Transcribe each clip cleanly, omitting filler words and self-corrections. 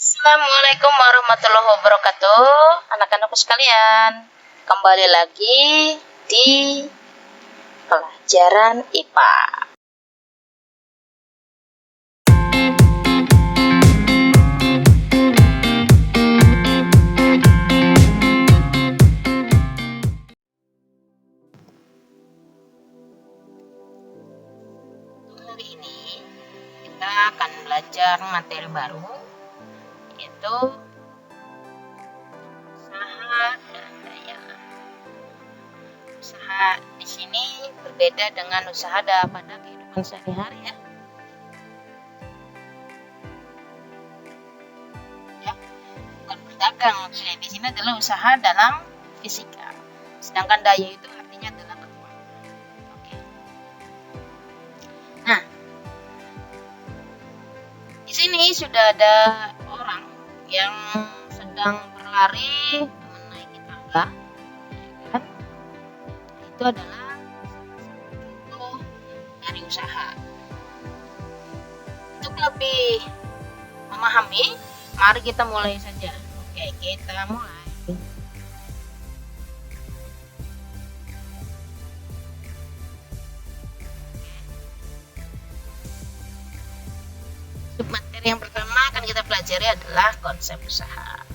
Assalamualaikum warahmatullahi wabarakatuh, anak-anakku sekalian. Kembali lagi di pelajaran IPA. Hari ini kita akan belajar materi baru, yaitu usaha dan daya. Usaha di sini berbeda dengan usaha pada kehidupan sehari-hari ya. Bukan berdagang, maksudnya di sini adalah usaha dalam fisika. Sedangkan daya itu artinya adalah kekuatan. Oke. Nah, di sini sudah ada orang yang sedang berlari menaiki tangga, ya kan? Itu adalah contoh dari usaha. Untuk lebih memahami, mari kita mulai saja. Oke, kita mulai. Materi yang pertama akan kita pelajari adalah konsep usaha.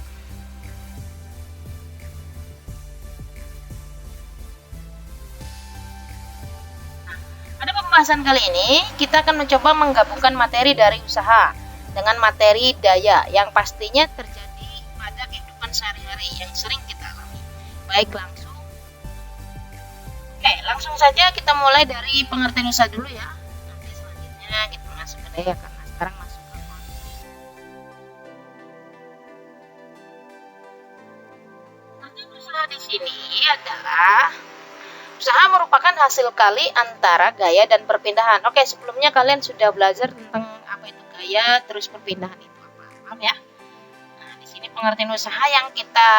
Nah, pada pembahasan kali ini kita akan mencoba menggabungkan materi dari usaha dengan materi daya yang pastinya terjadi pada kehidupan sehari-hari yang sering kita alami. Baik, langsung saja kita mulai dari pengertian usaha dulu ya. Nanti selanjutnya kita masuk ke daya karena sekarang masuk ke konsep usaha. Di sini adalah usaha merupakan hasil kali antara gaya dan perpindahan. Oke, sebelumnya kalian sudah belajar tentang apa itu gaya, terus perpindahan itu apa, paham ya? Nah, di sini pengertian usaha yang kita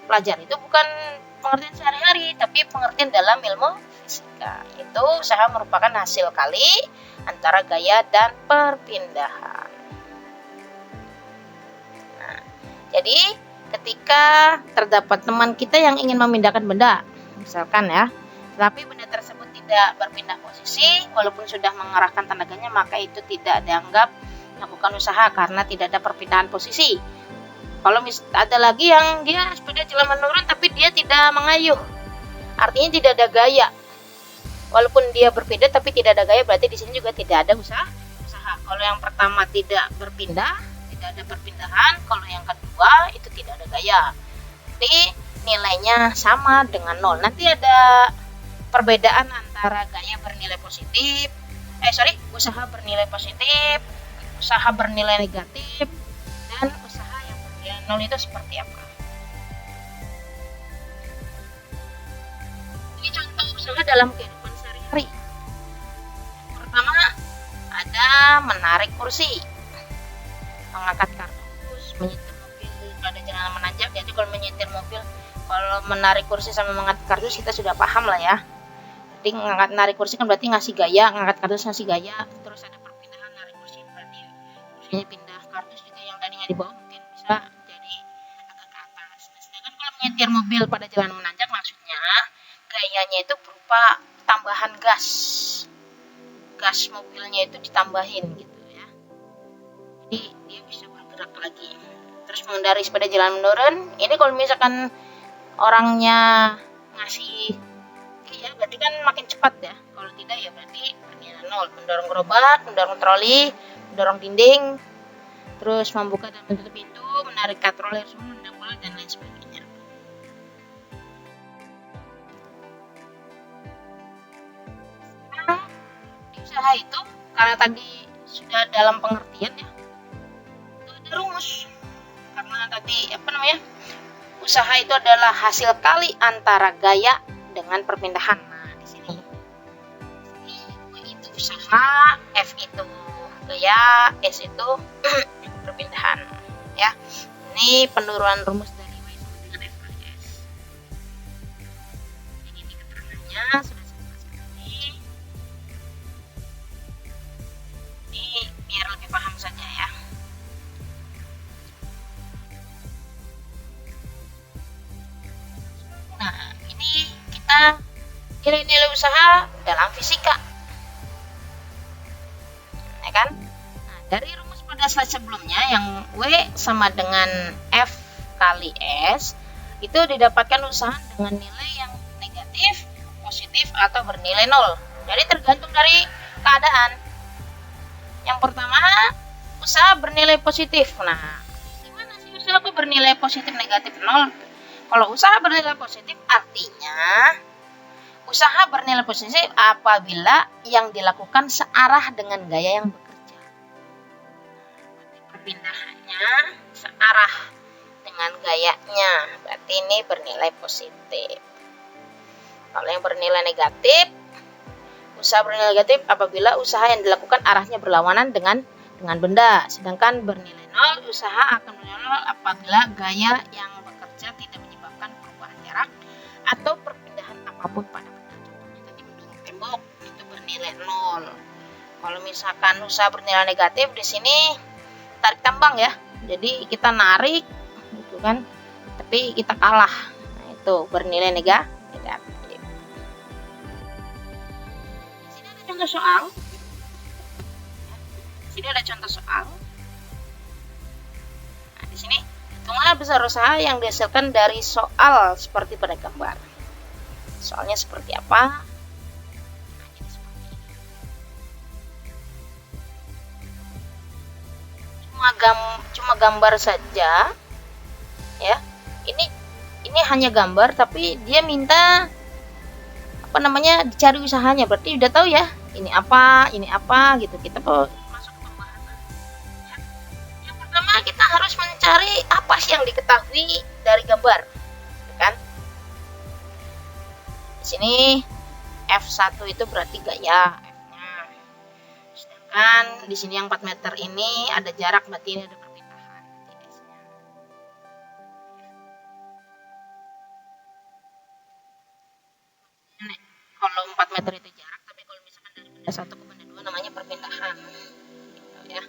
pelajari itu bukan pengertian sehari-hari, tapi pengertian dalam ilmu fisika. Itu usaha merupakan hasil kali antara gaya dan perpindahan. Nah, jadi ketika terdapat teman kita yang ingin memindahkan benda, misalkan ya, tapi benda tersebut tidak berpindah posisi walaupun sudah mengerahkan tenaganya, maka itu tidak dianggap melakukan usaha karena tidak ada perpindahan posisi. Kalau ada lagi yang dia sepeda jalan menurun tapi dia tidak mengayuh, artinya tidak ada gaya. Walaupun dia berpindah tapi tidak ada gaya, berarti di sini juga tidak ada usaha. Kalau yang pertama tidak berpindah, tidak ada perpindahan. Kalau yang kedua itu tidak ada gaya. Jadi nilainya sama dengan 0. Nanti ada perbedaan antara gaya bernilai positif, usaha bernilai positif, usaha bernilai negatif, dan usaha yang bernilai 0 itu seperti apa. Ini contoh usaha dalam kehidupan sehari-hari. Pertama, ada menarik kursi, mengangkat kardus, menyetir mobil pada jalan menanjak. Jadi kalau menyetir mobil, kalau menarik kursi sama mengangkat kardus kita sudah paham lah ya. Jadi narik kursi kan berarti ngasih gaya, ngangkat kardus ngasih gaya. Terus ada perpindahan, narik kursi berarti kursinya pindah, kardus juga yang tadinya di bawah mungkin bisa jadi agak ke atas. Nah, sedangkan kalau menyetir mobil pada jalan menanjak, maksudnya gayanya itu berupa tambahan gas mobilnya itu ditambahin gitu ya. Jadi dia bisa bergerak lagi. Terus mengendarai sepeda jalan menurun, ini kalau misalkan orangnya ngasih ya berarti kan makin cepat ya. Kalau tidak ya berarti bernilai 0. Mendorong gerobak, mendorong troli, mendorong dinding, terus membuka dan menutup pintu, menarik katroler semua, mendorong bola dan lain sebagainya. Sekarang di usaha itu karena tadi sudah dalam pengertian ya, itu ada rumus. Karena tadi usaha itu adalah hasil kali antara gaya dengan perpindahan. Nah, di sini U itu usaha, F itu gaya, S itu perpindahan ya. Ini penurunan rumus dari Y sama dengan F kali S. Jadi ini keterangannya sudah saya jelaskan tadi. Ini biar lebih paham saja ya. bagaimana nilai-nilai usaha dalam fisika, ya kan? Nah, dari rumus pada slide sebelumnya yang W sama dengan F kali S itu didapatkan usaha dengan nilai yang negatif, positif, atau bernilai 0. Jadi tergantung dari keadaan. Yang pertama, usaha bernilai positif. Nah, gimana sih usaha bernilai positif negatif 0? Kalau usaha bernilai positif artinya usaha bernilai positif apabila yang dilakukan searah dengan gaya yang bekerja. Perpindahannya searah dengan gayanya, berarti ini bernilai positif. Kalau yang bernilai negatif, usaha bernilai negatif apabila usaha yang dilakukan arahnya berlawanan dengan benda. Sedangkan bernilai 0, usaha akan bernilai 0 apabila gaya yang bekerja tidak menyebabkan perubahan jarak atau perpindahan apapun pada benda. Contohnya tadi mendorong tembok itu bernilai 0. Kalau misalkan usaha bernilai negatif di sini tarik tambang ya. Jadi kita narik gitu kan. Tapi kita kalah. Nah, itu bernilai negatif. Contoh soal. Di sini ada contoh soal. Nah, di sini hitunglah besar usaha yang dihasilkan dari soal seperti pada gambar. Soalnya seperti apa? Nah, jadi seperti ini. Cuma gambar saja, ya. Ini hanya gambar, tapi dia minta dicari usahanya. Berarti udah tahu ya ini apa gitu. Kita masuk ke pembahasan ya. Yang pertama kita harus mencari apa sih yang diketahui dari gambar, kan? Di sini F1 itu berarti gaya F-nya. Sedangkan di sini yang 4 meter ini ada jarak, berarti ini ada perpindahan S-nya. Kalau 4 meter itu jarak, tapi kalau misalkan dari benda 1 ke benda 2 namanya perpindahan. Gitu ya.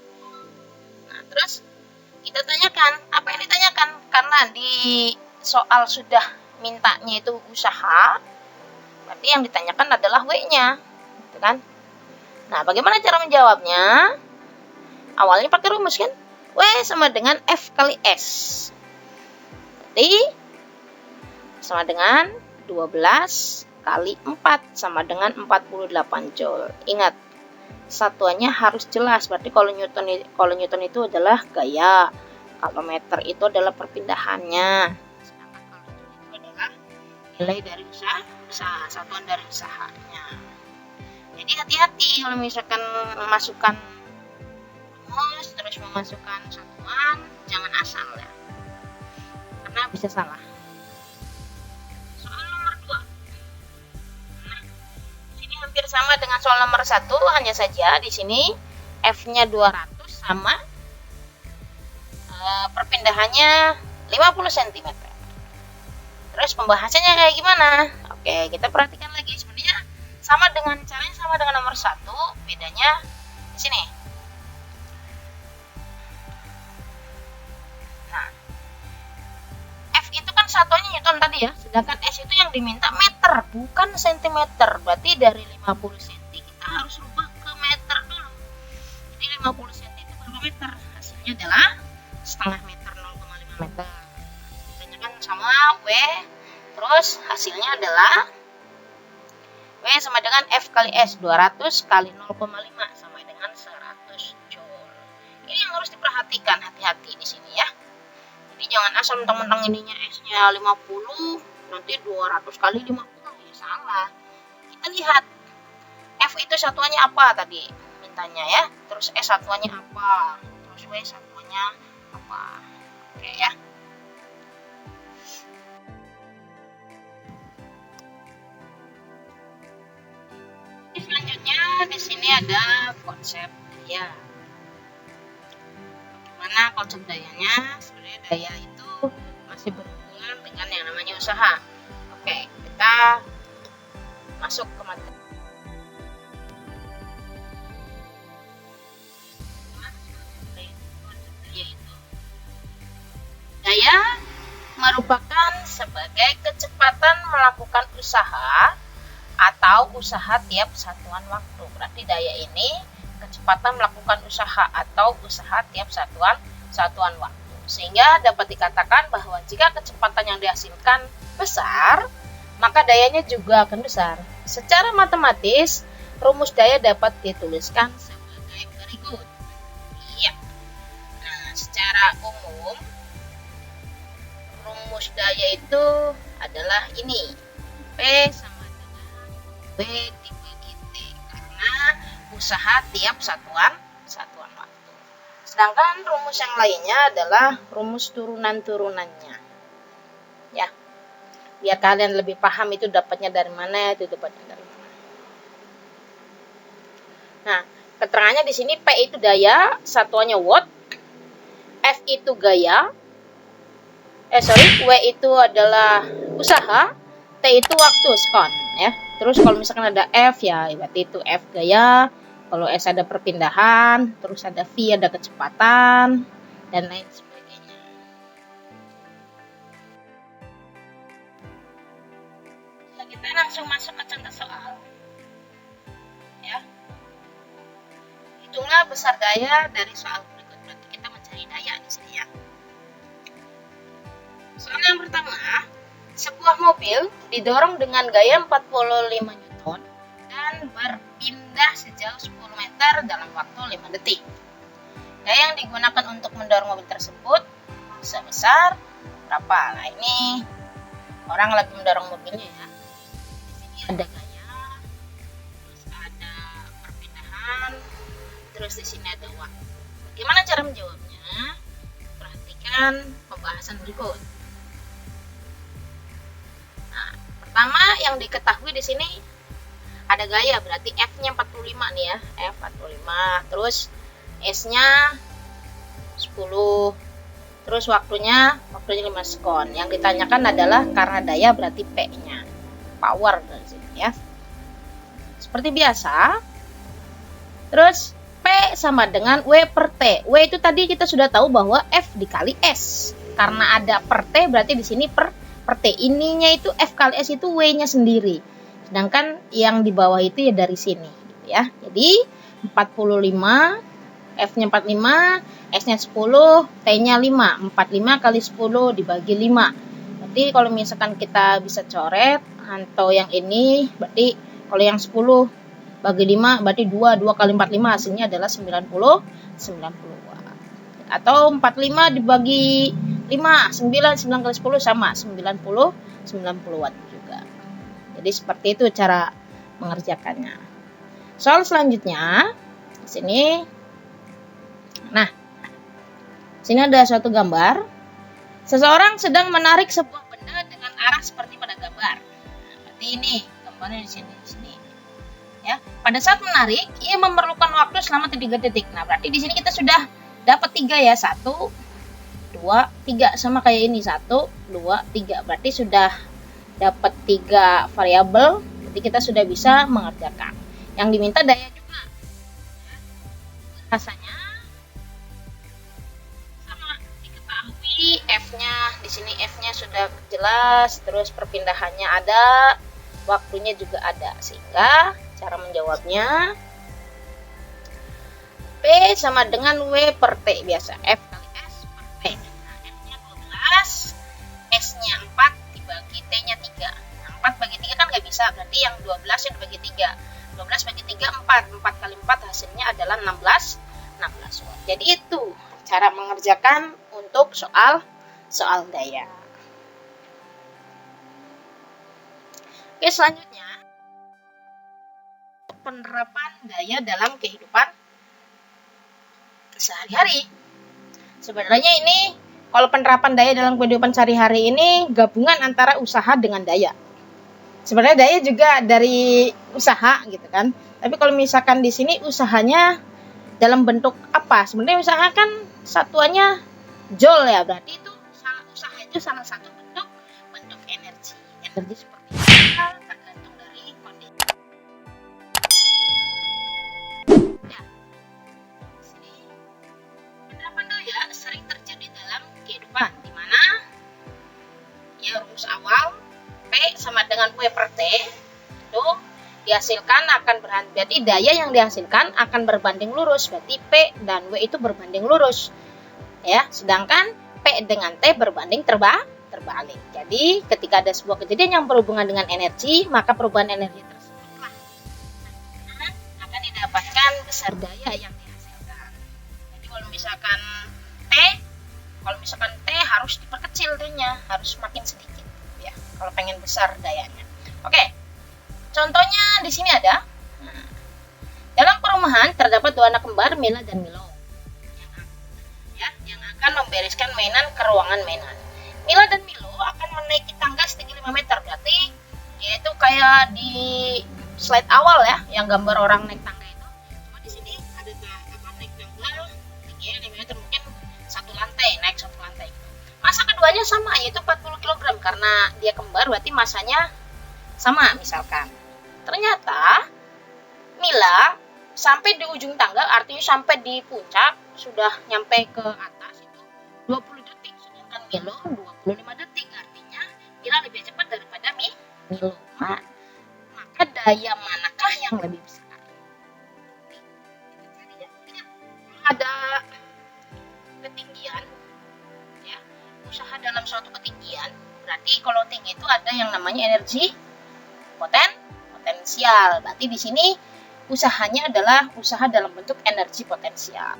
Nah, terus kita tanyakan, apa yang ditanyakan? Karena di soal sudah mintanya itu usaha, berarti yang ditanyakan adalah W-nya. Gitu kan? Nah, bagaimana cara menjawabnya? Awalnya pakai rumus kan? W sama dengan F kali S. Berarti sama dengan 12 kali 4 sama dengan 48 joule. Ingat, satuannya harus jelas. Berarti kalau Newton itu adalah gaya, kalau meter itu adalah perpindahannya. Sedangkan kalau joule itu adalah nilai dari usaha, satuan dari usahanya. Jadi hati-hati kalau misalkan memasukkan rumus terus memasukkan satuan, jangan asal ya. Karena bisa salah. Hampir sama dengan soal nomor 1, hanya saja di sini F-nya 200 sama perpindahannya 50 cm. Terus pembahasannya kayak gimana? Oke, kita perhatikan lagi. Sebenarnya caranya sama dengan nomor 1, bedanya di sini. Nah, F itu kan satuannya Newton tadi ya, sedangkan S itu yang diminta meter, bukan sentimeter. Berarti dari 50 cm kita harus rubah ke meter dulu. Jadi 50 cm itu berapa meter? Hasilnya adalah setengah meter, 0,5 meter. Tanyakan sama W, terus hasilnya adalah W sama dengan F kali S, 200 kali 0,5 sama dengan 100 joule. Ini yang harus diperhatikan, hati-hati di sini ya. Jadi jangan asal mentang-mentang ininya S-nya 50, nanti 200 kali 50, ya salah. Kita lihat F itu satuannya apa tadi mintanya ya, terus S satuannya apa, terus W satuannya apa. Oke ya. Selanjutnya di sini ada konsep daya. Bagaimana konsep dayanya? Sebenarnya daya itu masih berhubungan dengan yang namanya usaha. Oke, kita masuk ke materi. Daya merupakan sebagai kecepatan melakukan usaha atau usaha tiap satuan waktu. Berarti daya ini kecepatan melakukan usaha atau usaha tiap satuan waktu. Sehingga dapat dikatakan bahwa jika kecepatan yang dihasilkan besar, maka dayanya juga akan besar. Secara matematis, rumus daya dapat dituliskan sebagai berikut. Iya. Nah, secara umum, rumus daya itu adalah ini. P sama dengan W dibagi T. Karena usaha tiap satuan waktu. Sedangkan rumus yang lainnya adalah rumus turunan-turunannya. Ya. Biar kalian lebih paham itu dapatnya dari mana, itu dapatnya dari mana. Nah, keterangannya di sini P itu daya, satuannya watt, F itu gaya, W itu adalah usaha, T itu waktu, sekon, ya. Terus kalau misalkan ada F, ya berarti itu F gaya, kalau S ada perpindahan, terus ada V ada kecepatan, dan lain sebagainya. Nah, kita langsung masuk ke contoh soal. Ya. Hitunglah besar daya dari soal berikut. Berarti kita mencari daya di sini ya. Soal yang pertama, sebuah mobil didorong dengan gaya 45 Newton dan berpindah sejauh 10 meter dalam waktu 5 detik. Gaya yang digunakan untuk mendorong mobil tersebut sebesar berapa? Nah, ini orang lagi mendorong mobilnya ya. Di sini ada gaya, terus ada perpindahan, terus di sini ada waktu. Bagaimana cara menjawabnya? Perhatikan pembahasan berikut. Nah, pertama yang diketahui di sini ada gaya, berarti F-nya 45 nih ya, F45. Terus S-nya 10. Terus waktunya 5 sekon. Yang ditanyakan adalah karena daya berarti P-nya. Power dari sini ya. Seperti biasa. Terus P sama dengan W per T. W itu tadi kita sudah tahu bahwa F dikali S. Karena ada per T berarti di sini per T. Ininya itu F kali S itu W-nya sendiri. Sedangkan yang di bawah itu ya dari sini gitu ya. Jadi 45, F-nya 45, S-nya 10, T-nya 5. 45 kali 10 dibagi 5. Berarti kalau misalkan kita bisa coret atau yang ini, berarti kalau yang 10 bagi 5 berarti 2 kali 45 hasilnya adalah 90 watt. Atau 45 dibagi 5, 9 kali 10 sama 90 watt juga. Jadi seperti itu cara mengerjakannya. Soal selanjutnya di sini. Nah, sini ada suatu gambar. Seseorang sedang menarik sebuah benda dengan arah seperti pada gambar. Nah, berarti ini gambarnya di sini. Ya, pada saat menarik, ia memerlukan waktu selama 3 detik. Nah, berarti di sini kita sudah dapat 3 ya. 1, 2, 3 sama kayak ini. 1, 2, 3. Berarti sudah dapat 3 variabel. Jadi kita sudah bisa mengerjakan. Yang diminta daya juga. Rasanya sama diketahui F-nya. Di sini F-nya sudah jelas, terus perpindahannya ada, waktunya juga ada. Sehingga cara menjawabnya P sama dengan W per T biasa. F kali S per T. Nah, F-nya 12, S-nya 4 dibagi T-nya 3. Nah, 4 bagi 3 kan nggak bisa, berarti yang 12 ya dibagi 3. 12 bagi 3, 4. 4 kali 4 hasilnya adalah 16 watt. Jadi itu cara mengerjakan untuk soal daya. Oke, selanjutnya penerapan daya dalam kehidupan sehari-hari. Sebenarnya ini kalau penerapan daya dalam kehidupan sehari-hari ini gabungan antara usaha dengan daya. Sebenarnya daya juga dari usaha gitu kan. Tapi kalau misalkan di sini usahanya dalam bentuk apa? Sebenarnya usaha kan satuannya joule ya. Berarti itu usaha itu salah satu bentuk energi. Energi seperti apa? Tergantung dari kondisi. Ya. Sini penerapan daya sering terjadi dalam kehidupan di mana itu dihasilkan akan berarti daya yang dihasilkan akan berbanding lurus, berarti P dan W itu berbanding lurus ya, sedangkan P dengan T berbanding terbalik. Jadi ketika ada sebuah kejadian yang berhubungan dengan energi, maka perubahan energi tersebutlah akan didapatkan besar daya yang dihasilkan. Jadi kalau misalkan T harus diperkecil T-nya, harus makin sedikit ya kalau pengen besar dayanya. Oke. Contohnya di sini ada. Dalam perumahan terdapat dua anak kembar, Mila dan Milo, yang akan membereskan mainan ke ruangan mainan. Mila dan Milo akan menaiki tangga setinggi 5 meter. Berarti dia itu kayak di slide awal ya, yang gambar orang naik tangga itu. Cuma di sini ada naik tangga tingginya 5 meter, mungkin naik satu lantai. Masa keduanya sama, yaitu 40 kg. Karena dia kembar berarti masanya sama misalkan. Ternyata Mila sampai di ujung tangga, artinya sampai di puncak, sudah nyampe ke atas itu 20 detik, sedangkan Milo 25 detik. Artinya Mila lebih cepat daripada Milo. Maka daya manakah yang lebih besar? Ada ketinggian ya, usaha dalam suatu ketinggian, berarti kalau tinggi itu ada yang namanya energi potensial. Berarti di sini usahanya adalah usaha dalam bentuk energi potensial.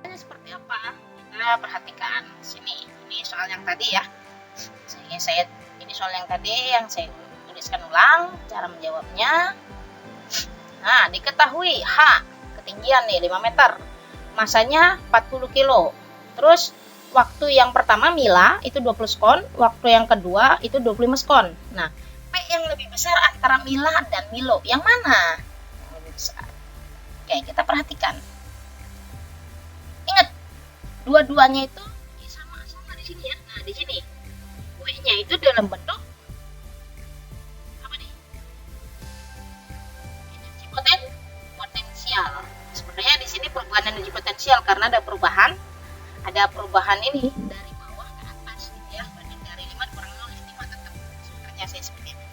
Seperti apa? Kita perhatikan sini. Ini soal yang tadi ya. Ini soal yang tadi yang saya tuliskan ulang cara menjawabnya. Nah, diketahui H ketinggian nih 5 meter. Masanya 40 kilo. Terus waktu yang pertama Mila itu 20 sekon, waktu yang kedua itu 25 sekon. Nah, P yang lebih besar antara Mila dan Milo, yang mana yang lebih besar? Oke, kita perhatikan. Ingat, dua-duanya itu sama-sama di sini ya. Nah, di sini W-nya itu dalam bentuk apa nih? Energi potensial. Sebenarnya di sini perubahan energi potensial karena ada perubahan ini dari bawah ke atas gitu ya. Banding dari 5 kurang 0 5 tetap sebenarnya saya seperti itu.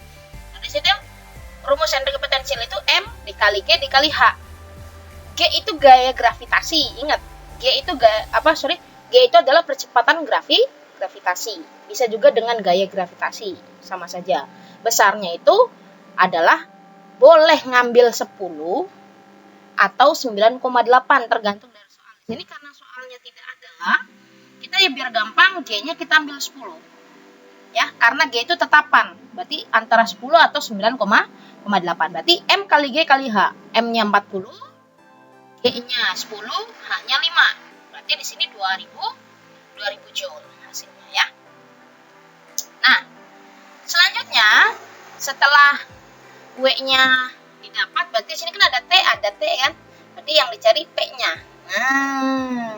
Nah, di situ rumus energi potensial itu M dikali G dikali H. G itu gaya gravitasi. Ingat, G itu adalah percepatan gravitasi. Bisa juga dengan gaya gravitasi, sama saja. Besarnya itu adalah boleh ngambil 10 atau 9,8 tergantung dari soal. Ini karena soalnya tidak ada, kita ya biar gampang G-nya kita ambil 10. Ya, karena G itu tetapan. Berarti antara 10 atau 9,8. Berarti M kali G kali H. M-nya 40, G-nya 10, H-nya 5. Berarti di sini 2000 joule hasilnya ya. Nah, selanjutnya setelah W-nya didapat, berarti sini kan ada T kan. Berarti yang dicari P-nya. Nah,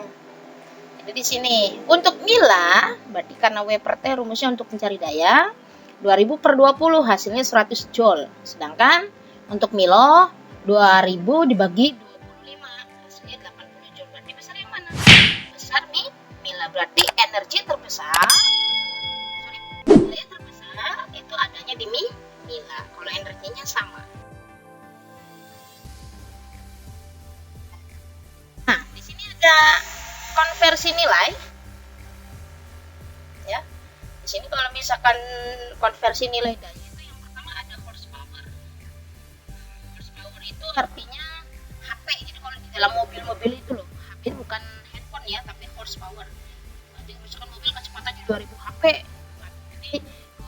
jadi di sini untuk Mila, berarti karena W per T rumusnya untuk mencari daya 2000 per 20 hasilnya 100 joule. Sedangkan untuk Milo 2000 dibagi 25 hasilnya 80 joule. Berarti besar yang mana? Besar Mila. Berarti energi terbesar itu adanya di Mila. Kalau energinya sama. Nah, di sini ada konversi nilai. Ya. Di sini kalau misalkan konversi nilai daya itu yang pertama ada horsepower. Horsepower itu artinya HP. Jadi kalau di dalam mobil-mobil itu loh, HP bukan handphone ya, tapi horsepower. Jadi misalkan mobil kecepatannya 2000 HP. Jadi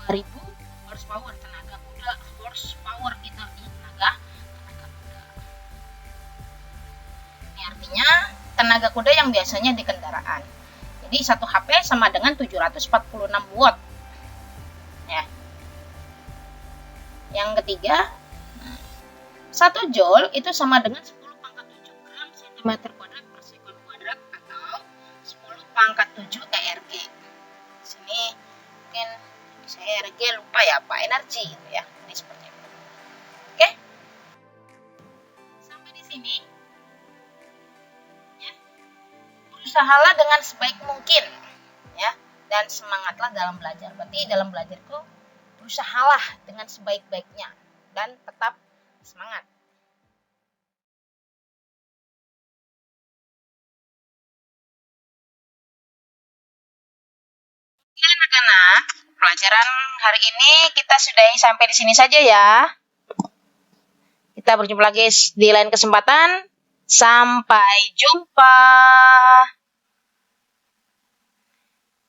2000 horsepower, tenaga kuda, horsepower kita tenaga kuda. Ini artinya tenaga kuda yang biasanya di kendaraan. Jadi 1 HP sama dengan 746 watt. Ya. Yang ketiga, 1 joule itu sama dengan 10 pangkat 7 gram cm kuadrat per sekon kuadrat atau 10 pangkat 7 ERG. Sini mungkin saya ERG lupa ya apa energi gitu ya. Ini seperti itu. Oke. Sampai di sini. Usahalah dengan sebaik mungkin ya, dan semangatlah dalam belajar. Berarti dalam belajar itu berusahalah dengan sebaik-baiknya dan tetap semangat. Oke anak-anak, pelajaran hari ini kita sudahi sampai di sini saja ya. Kita berjumpa lagi di lain kesempatan. Sampai jumpa.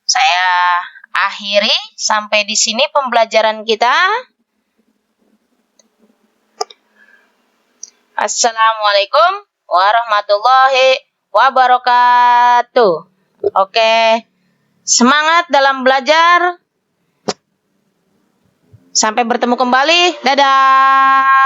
Saya akhiri sampai di sini pembelajaran kita. Assalamualaikum warahmatullahi wabarakatuh. Oke, semangat dalam belajar. Sampai bertemu kembali. Dadah.